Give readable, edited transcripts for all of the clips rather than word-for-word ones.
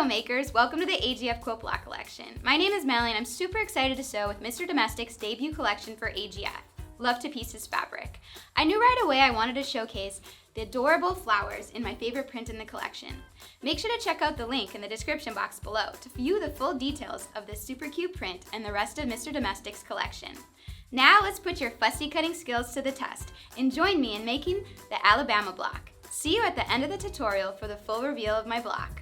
Hello makers, welcome to the AGF Quilt Block Collection. My name is Melanie and I'm super excited to sew with Mr. Domestic's debut collection for AGF, Love to Pieces fabric. I knew right away I wanted to showcase the adorable flowers in my favorite print in the collection. Make sure to check out the link in the description box below to view the full details of this super cute print and the rest of Mr. Domestic's collection. Now let's put your fussy cutting skills to the test and join me in making the Alabama block. See you at the end of the tutorial for the full reveal of my block.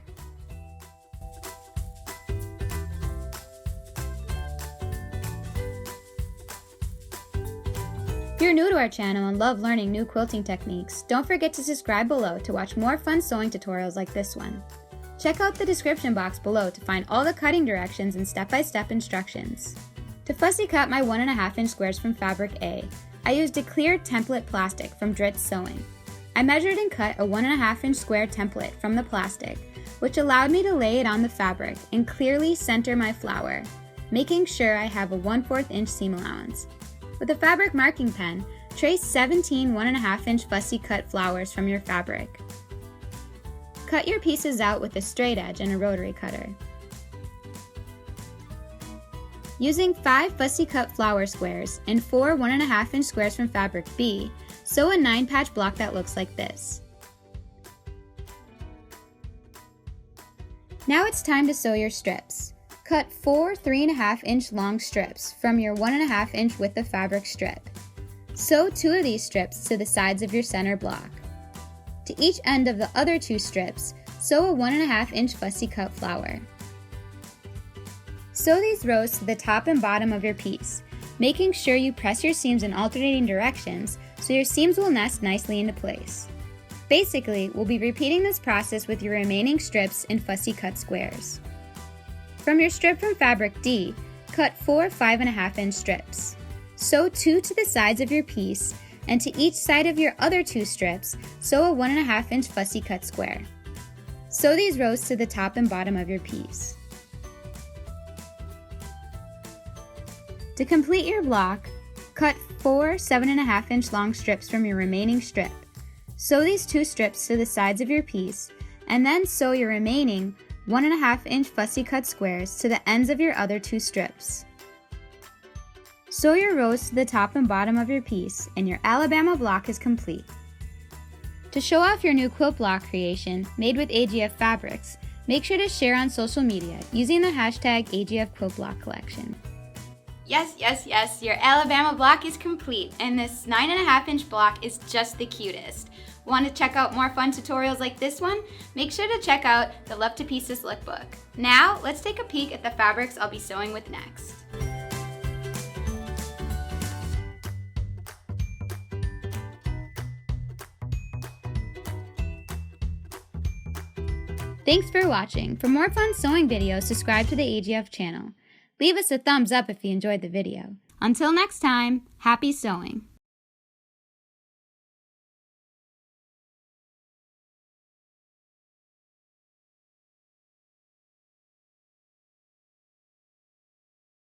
If you're new to our channel and love learning new quilting techniques, don't forget to subscribe below to watch more fun sewing tutorials like this one. Check out the description box below to find all the cutting directions and step-by-step instructions. To fussy cut my 1.5 inch squares from fabric A, I used a clear template plastic from Dritz Sewing. I measured and cut a 1.5 inch square template from the plastic, which allowed me to lay it on the fabric and clearly center my flower, making sure I have a 1/4 inch seam allowance. With a fabric marking pen, trace 17 1.5 inch fussy cut flowers from your fabric. Cut your pieces out with a straight edge and a rotary cutter. Using 5 fussy cut flower squares and 4 1.5 inch squares from fabric B, sew a 9-patch block that looks like this. Now it's time to sew your strips. Cut 4 3.5 inch long strips from your 1.5 inch width of fabric strip. Sew 2 of these strips to the sides of your center block. To each end of the other 2 strips, sew a 1.5 inch fussy cut flower. Sew these rows to the top and bottom of your piece, making sure you press your seams in alternating directions so your seams will nest nicely into place. Basically, we'll be repeating this process with your remaining strips in fussy cut squares. From your strip from fabric D, cut 4 5.5 inch strips. Sew 2 to the sides of your piece, and to each side of your other 2 strips, sew a 1.5 inch fussy cut square. Sew these rows to the top and bottom of your piece. To complete your block, cut 4 7.5 inch long strips from your remaining strip. Sew these 2 strips to the sides of your piece, and then sew your remaining 1.5 inch fussy cut squares to the ends of your other 2 strips. Sew your rows to the top and bottom of your piece, and your Alabama block is complete. To show off your new quilt block creation made with AGF fabrics, make sure to share on social media using the hashtag AGF Quilt Block Collection. Yes, your Alabama block is complete, and this 9.5 inch block is just the cutest. Want to check out more fun tutorials like this one? Make sure to check out the Love to Pieces lookbook. Now, let's take a peek at the fabrics I'll be sewing with next. Thanks for watching. For more fun sewing videos, subscribe to the AGF channel. Leave us a thumbs up if you enjoyed the video. Until next time, happy sewing!